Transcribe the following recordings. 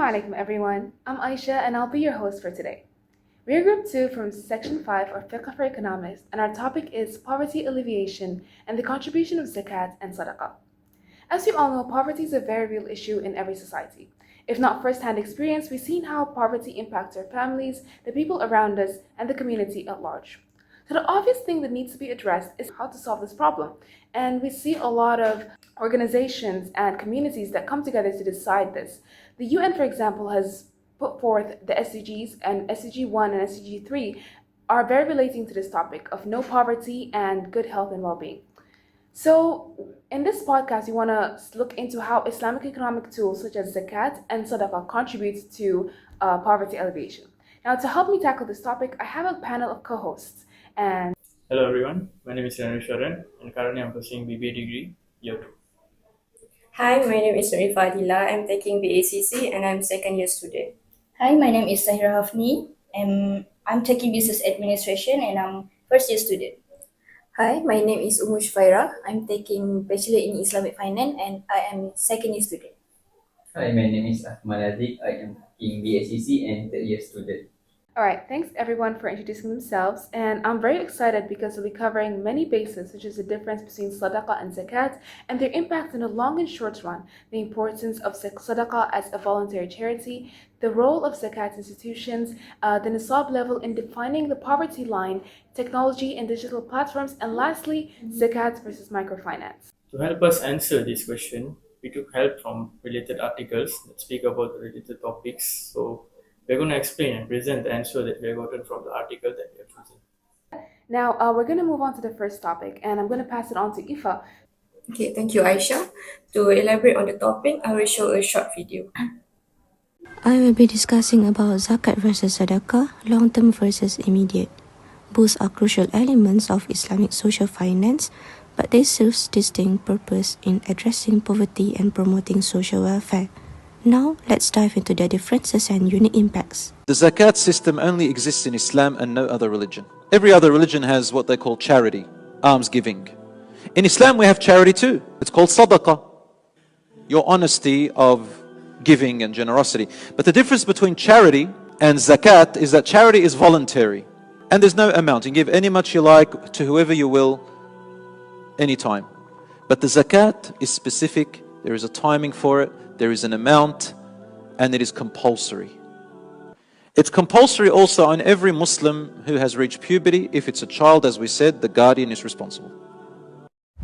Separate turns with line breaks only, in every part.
alaikum everyone. I'm Aisha and I'll be your host for today. We are Group 2 from Section 5 or Fiqh for Economists, and our topic is poverty alleviation and the contribution of Zakat and Sadaqah. As we all know, poverty is a very real issue in every society. If not first-hand experience, we've seen how poverty impacts our families, the people around us, and the community at large. So the obvious thing that needs to be addressed is how to solve this problem. And we see a lot of organizations and communities that come together to decide this. The UN, for example, has put forth the SDGs, and SDG 1 and SDG 3 are very relating to this topic of no poverty and good health and well-being. So in this podcast, we want to look into how Islamic economic tools such as Zakat and Sadaqah contribute to poverty alleviation. Now, to help me tackle this topic, I have a panel of co-hosts. And
hello everyone, my name is Sharan and currently I'm pursuing BBA degree year 2.
Hi, my name is Adila. I'm taking BACC and I'm second year student.
Hi, my name is Sahira Hafni. I'm taking business administration and I'm first year student.
Hi, my name is Faira. I'm taking Bachelor in Islamic Finance and I am second year student.
Hi, my name is Ahmad Adik. I am in BSCC and third year student.
Alright, thanks everyone for introducing themselves, and I'm very excited because we'll be covering many bases such as the difference between Sadaqah and Zakat and their impact in the long and short run, the importance of Sadaqah as a voluntary charity, the role of Zakat institutions, the Nisab level in defining the poverty line, technology and digital platforms, and lastly, Zakat versus microfinance.
To help us answer this question, we took help from related articles that speak about the related topics. So we're going to explain and present the answer that we have gotten from the article that we have chosen.
Now, we're going to move on to the first topic, and I'm going to pass it on to Ifa.
Okay, thank you, Aisha. To elaborate on the topic, I will show a short video.
I will be discussing about Zakat versus Sadaqah, long-term versus immediate. Both are crucial elements of Islamic social finance, but they serve distinct purpose in addressing poverty and promoting social welfare. Now, let's dive into their differences and unique impacts.
The Zakat system only exists in Islam and no other religion. Every other religion has what they call charity, alms giving. In Islam we have charity too. It's called Sadaqah, your honesty of giving and generosity. But the difference between charity and Zakat is that charity is voluntary and there's no amount. You can give any much you like to whoever you will, anytime. But the Zakat is specific. There is a timing for it. There is an amount, and it is compulsory. It's compulsory also on every Muslim who has reached puberty. If it's a child, as we said, the guardian is responsible.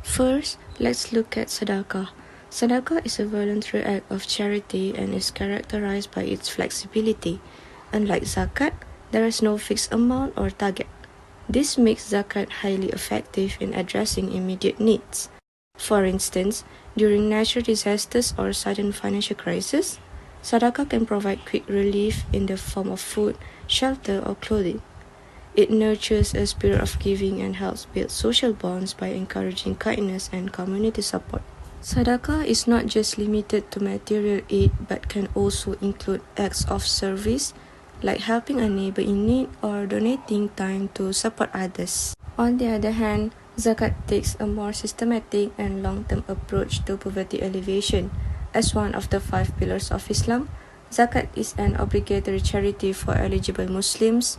First, let's look at Sadaqah. Sadaqah is a voluntary act of charity and is characterized by its flexibility. Unlike Zakat, there is no fixed amount or target. This makes Zakat highly effective in addressing immediate needs. For instance, during natural disasters or sudden financial crisis, Sadaqah can provide quick relief in the form of food, shelter, or clothing. It nurtures a spirit of giving and helps build social bonds by encouraging kindness and community support. Sadaqah is not just limited to material aid but can also include acts of service, like helping a neighbor in need or donating time to support others. On the other hand, Zakat takes a more systematic and long-term approach to poverty alleviation. As one of the 5 pillars of Islam, Zakat is an obligatory charity for eligible Muslims,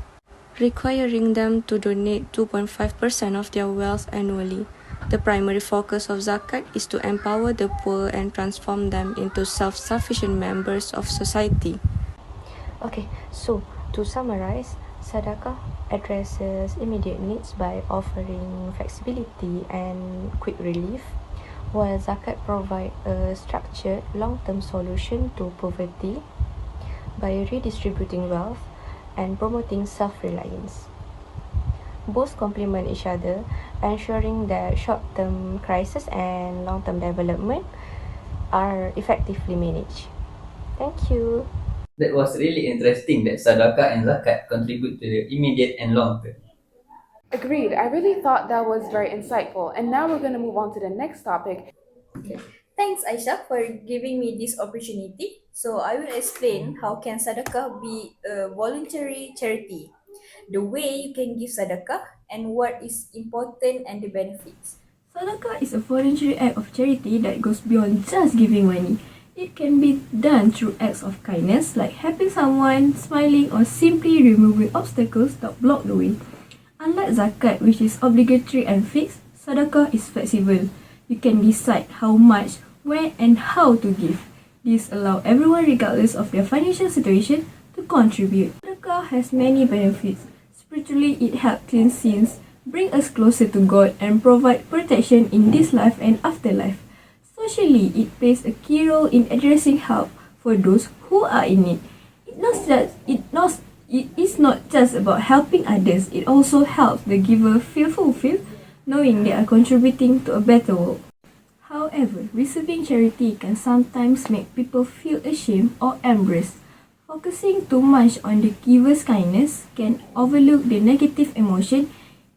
requiring them to donate 2.5% of their wealth annually. The primary focus of Zakat is to empower the poor and transform them into self-sufficient members of society. Okay, so to summarize, Sadaqah addresses immediate needs by offering flexibility and quick relief, while Zakat provides a structured long-term solution to poverty by redistributing wealth and promoting self-reliance. Both complement each other, ensuring that short-term crisis and long-term development are effectively managed. Thank you.
That was really interesting that Sadaqah and Zakat contribute to the immediate and long term.
Agreed. I really thought that was very insightful. And now we're going to move on to the next topic.
Okay. Thanks, Aisha, for giving me this opportunity. So I will explain how can Sadaqah be a voluntary charity, the way you can give Sadaqah, and what is important and the benefits.
Sadaqah is a voluntary act of charity that goes beyond just giving money. It can be done through acts of kindness like helping someone, smiling, or simply removing obstacles that block the way. Unlike zakat, which is obligatory and fixed, sadaqah is flexible. You can decide how much, when, and how to give. This allows everyone, regardless of their financial situation, to contribute. Sadaqah has many benefits. Spiritually, it helps clean sins, bring us closer to God, and provide protection in this life and afterlife. Socially, it plays a key role in addressing help for those who are in need. It is not just about helping others, it also helps the giver feel fulfilled, knowing they are contributing to a better world. However, receiving charity can sometimes make people feel ashamed or embarrassed. Focusing too much on the giver's kindness can overlook the negative emotion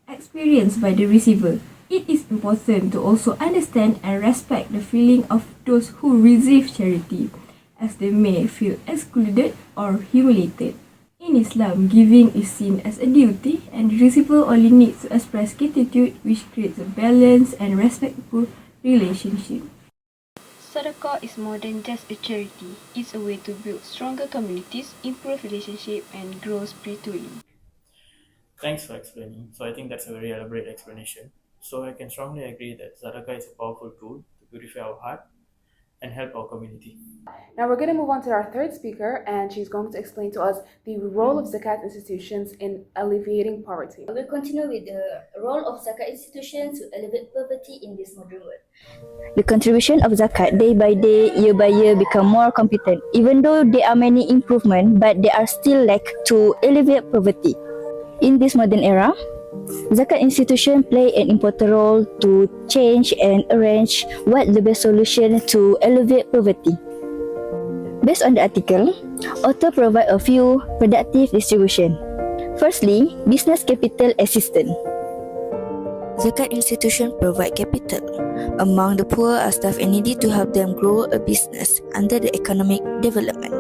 experienced by the receiver. It is important to also understand and respect the feeling of those who receive charity, as they may feel excluded or humiliated. In Islam, giving is seen as a duty, and the receiver only needs to express gratitude, which creates a balanced and respectful relationship.
Sadaqah is more than just a charity. It's a way to build stronger communities, improve relationships, and grow spiritually.
Thanks for explaining. So I think that's a very elaborate explanation. So I can strongly agree that Sadaqah is a powerful tool to purify our heart and help our community.
Now we're going to move on to our third speaker, and she's going to explain to us the role of zakat institutions in alleviating poverty.
I will continue with the role of zakat institutions to alleviate poverty in this modern world. The contribution of zakat day by day, year by year become more competent. Even though there are many improvements, but they are still lack to alleviate poverty. In this modern era, zakat institutions play an important role to change and arrange what the best solution to alleviate poverty. Based on the article, author provide a few productive distribution. Firstly, business capital assistance. Zakat institution provide capital among the poor are staff and needy to help them grow a business under the economic development.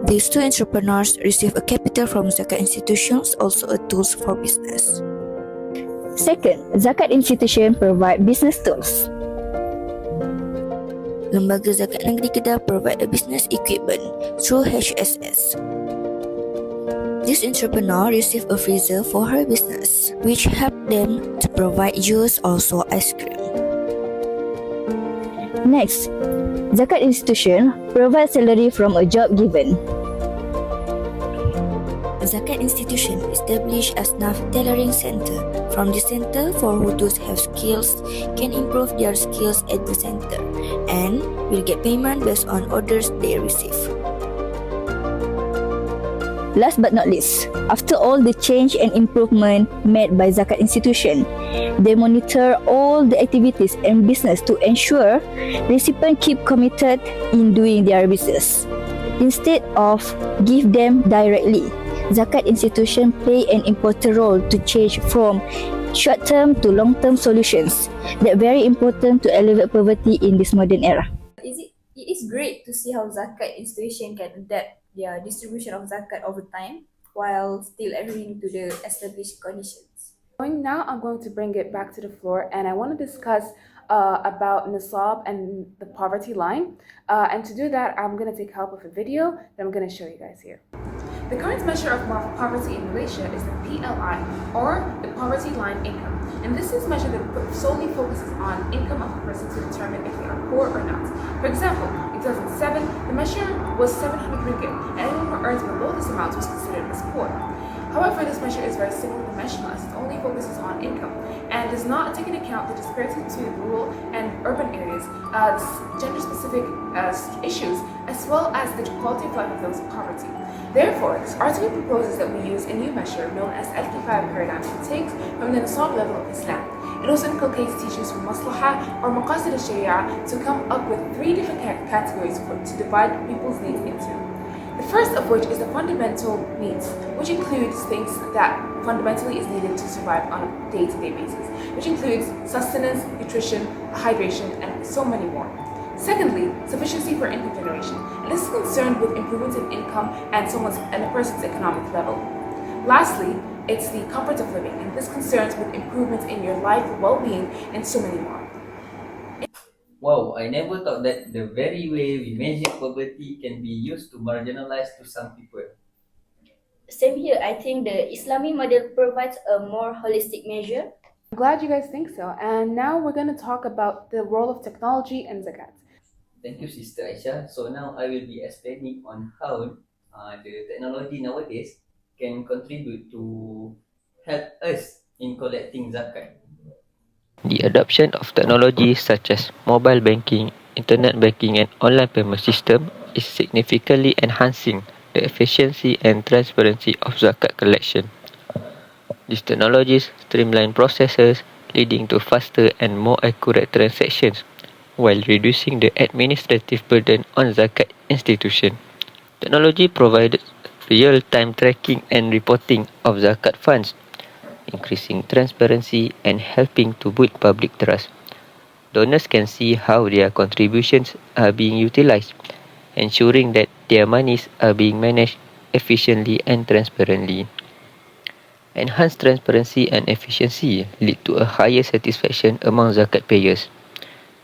These two entrepreneurs receive a capital from zakat institutions, also a tools for business. Second, zakat institution provide business tools. Lembaga Zakat Negeri Kedah provide a business equipment through HSS. This entrepreneur receive a freezer for her business, which help them to provide juice, also ice cream. Next, zakat institution provide salary from a job given. A zakat institution established a staff tailoring center. From the center, for who those have skills can improve their skills at the center and will get payment based on orders they receive. Last but not least, after all the change and improvement made by zakat institution, they monitor all the activities and business to ensure recipients keep committed in doing their business. Instead of give them directly, zakat institution play an important role to change from short-term to long-term solutions that very important to alleviate poverty in this modern era.
It is great to see how zakat institution can adapt their distribution of zakat over time while still adhering to the established conditions.
Now I'm going to bring it back to the floor, and I want to discuss about Nisab and the poverty line. And to do that, I'm going to take help with a video that I'm going to show you guys here. The current measure of poverty in Malaysia is the PLI, or the poverty line income. And this is a measure that solely focuses on income of a person to determine if they are poor or not. For example, in 2007, the measure was 700 ringgit, and anyone who earns below this amount was considered as poor. However, this measure is very single-dimensional as it only focuses on income and does not take into account the disparity between rural and urban areas, gender-specific issues, as well as the quality of life of those in poverty. Therefore, this article proposes that we use a new measure known as LT5 paradigm that takes from the Nisab level of Islam. It also inculcates teachings from Maslahah or Maqasid al-Sharia to come up with 3 different categories to divide people's needs into. The first of which is the fundamental needs, which includes things that fundamentally is needed to survive on a day-to-day basis, which includes sustenance, nutrition, hydration, and so many more. Secondly, sufficiency for income generation, and this is concerned with improvements in income and a person's economic level. Lastly, it's the comfort of living, and this concerns with improvements in your life, well-being, and so many more.
Wow, I never thought that the very way we measure poverty can be used to marginalize to some people.
Same here, I think the Islamic model provides a more holistic measure.
I'm glad you guys think so. And now we're going to talk about the role of technology and zakat.
Thank you, Sister Aisha. So now I will be explaining on how the technology nowadays can contribute to help us in collecting zakat. The adoption of technologies such as mobile banking, internet banking, and online payment system is significantly enhancing the efficiency and transparency of zakat collection. These technologies streamline processes, leading to faster and more accurate transactions, while reducing the administrative burden on zakat institutions. Technology provides real-time tracking and reporting of zakat funds, increasing transparency and helping to build public trust. Donors can see how their contributions are being utilized, ensuring that their monies are being managed efficiently and transparently. Enhanced transparency and efficiency lead to a higher satisfaction among zakat payers.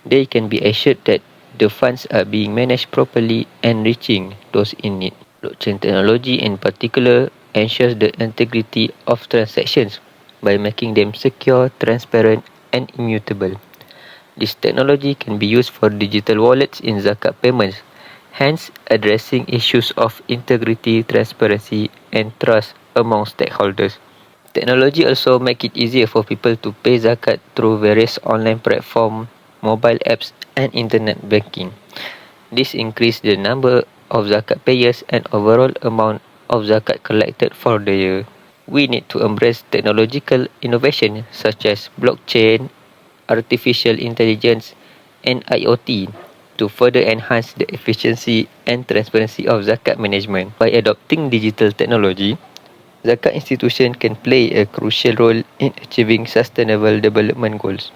They can be assured that the funds are being managed properly and reaching those in need. Blockchain technology in particular ensures the integrity of transactions by making them secure, transparent, and immutable. This technology can be used for digital wallets in zakat payments, hence addressing issues of integrity, transparency, and trust among stakeholders. Technology also make it easier for people to pay zakat through various online platforms, mobile apps, and internet banking. This increases the number of zakat payers and overall amount of zakat collected for the year. We need to embrace technological innovation such as blockchain, artificial intelligence, and IoT to further enhance the efficiency and transparency of zakat management. By adopting digital technology, zakat institution can play a crucial role in achieving sustainable development goals,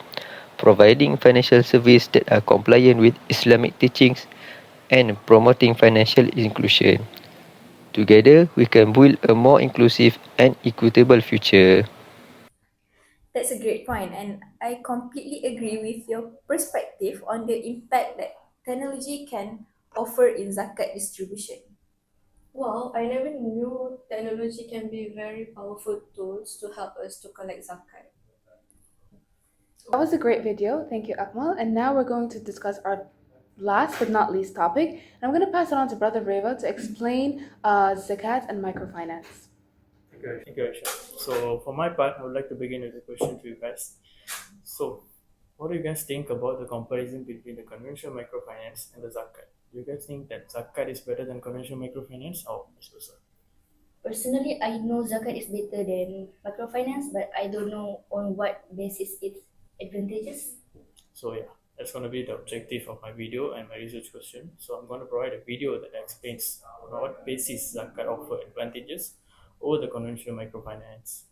providing financial services that are compliant with Islamic teachings and promoting financial inclusion. Together, we can build a more inclusive and equitable future.
That's a great point, and I completely agree with your perspective on the impact that technology can offer in zakat distribution.
Wow, I never knew technology can be very powerful tools to help us to collect zakat.
That was a great video. Thank you, Akmal. And now we're going to discuss our last but not least topic. And I'm going to pass it on to Brother Reva to explain zakat and microfinance.
Thank you, Aisha. So, for my part, I would like to begin with a question to you guys. So, what do you guys think about the comparison between the conventional microfinance and the zakat? Do you guys think that zakat is better than conventional microfinance or vice versa?
Personally, I know zakat is better than microfinance, but I don't know on what basis it's advantageous.
So yeah, that's going to be the objective of my video and my research question. So I'm going to provide a video that explains on what basis zakat offer advantages over the conventional microfinance.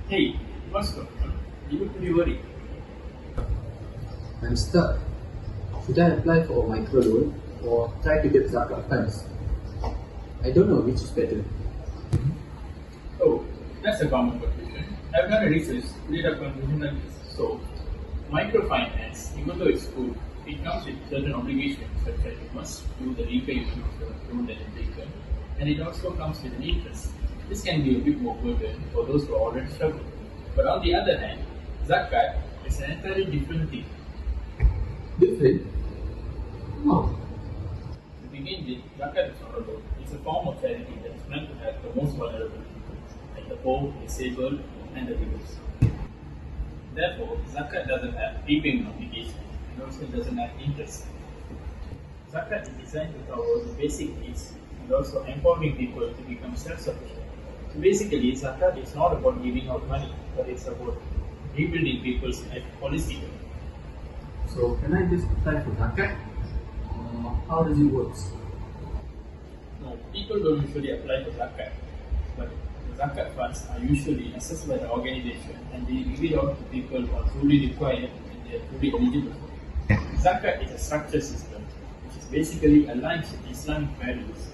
Hey, what's going on? You look pretty worried.
I'm stuck. Should I apply for a microloan or try to get zakat funds? I don't know which is better.
Oh, that's a common confusion. I've done a research, read up confusion like this. So, microfinance, even though it's good, it comes with certain obligations, such as you must do the repayment of the loan that is taken, and it also comes with an interest. This can be a bit more burden for those who are already struggling. But on the other hand, zakat is an entirely different thing.
Different? How?
To begin with, zakat is not a loan. It's a form of charity that is meant to help the most vulnerable people, like the poor, disabled, and the widows. Therefore, zakat doesn't have repayment obligation and also doesn't have interest. Zakat is designed to cover the basic needs and also empowering people to become self-sufficient. So basically, zakat is not about giving out money, but it's about rebuilding people's life holistically.
So can I just apply for zakat? How does it work?
No, people don't usually apply for zakat, but the zakat funds are usually assessed by the organization and they give it out to people who are truly required and they are truly eligible for it. Zakat is a structured system which is basically aligned with Islamic values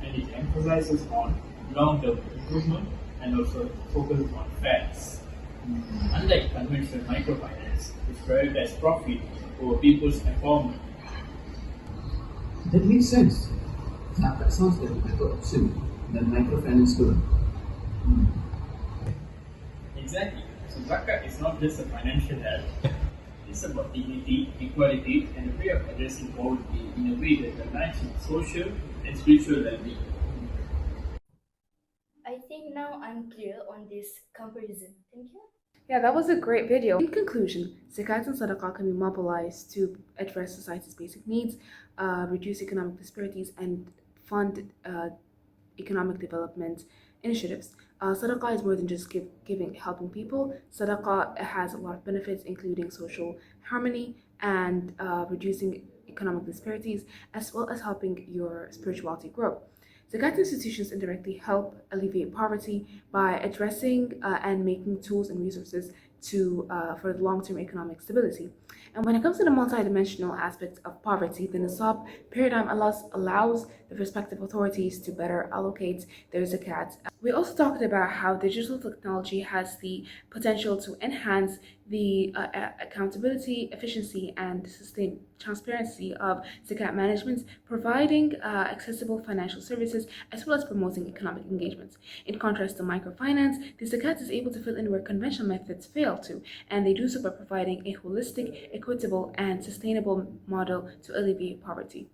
and it emphasizes on long-term improvement and also focuses on fairness. unlike conventional microfinance, which prioritizes profit over people's empowerment.
That makes sense. Zakat sounds like a better option than microfinance loan.
Exactly. So Zakat is not just a financial help, it's about dignity, equality, and a way of addressing poverty in a way that aligns with social and spiritual well-being.
I think now I'm clear on this comparison. Thank you.
Yeah, that was a great video. In conclusion, zakat and sadaqah can be mobilized to address society's basic needs, reduce economic disparities, and fund economic development initiatives. Sadaqah is more than just helping people. Sadaqah has a lot of benefits, including social harmony and reducing economic disparities, as well as helping your spirituality grow. Zakat institutions indirectly help alleviate poverty by addressing and making tools and resources for long-term economic stability. And when it comes to the multidimensional aspects of poverty, the Nisab paradigm allows the respective authorities to better allocate their zakat. We also talked about how digital technology has the potential to enhance the accountability, efficiency, and sustained transparency of zakat management, providing accessible financial services as well as promoting economic engagement. In contrast to microfinance, the zakat is able to fill in where conventional methods fail to, and they do so by providing a holistic, equitable, and sustainable model to alleviate poverty.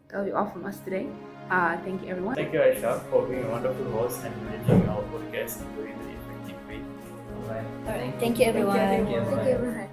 That'll be all from us today. Thank you, everyone.
Thank you, Aisha, for being a wonderful host and managing our podcast in a very, very effective way.
Thank you, everyone.
Thank you, everyone.
Thank you, everyone.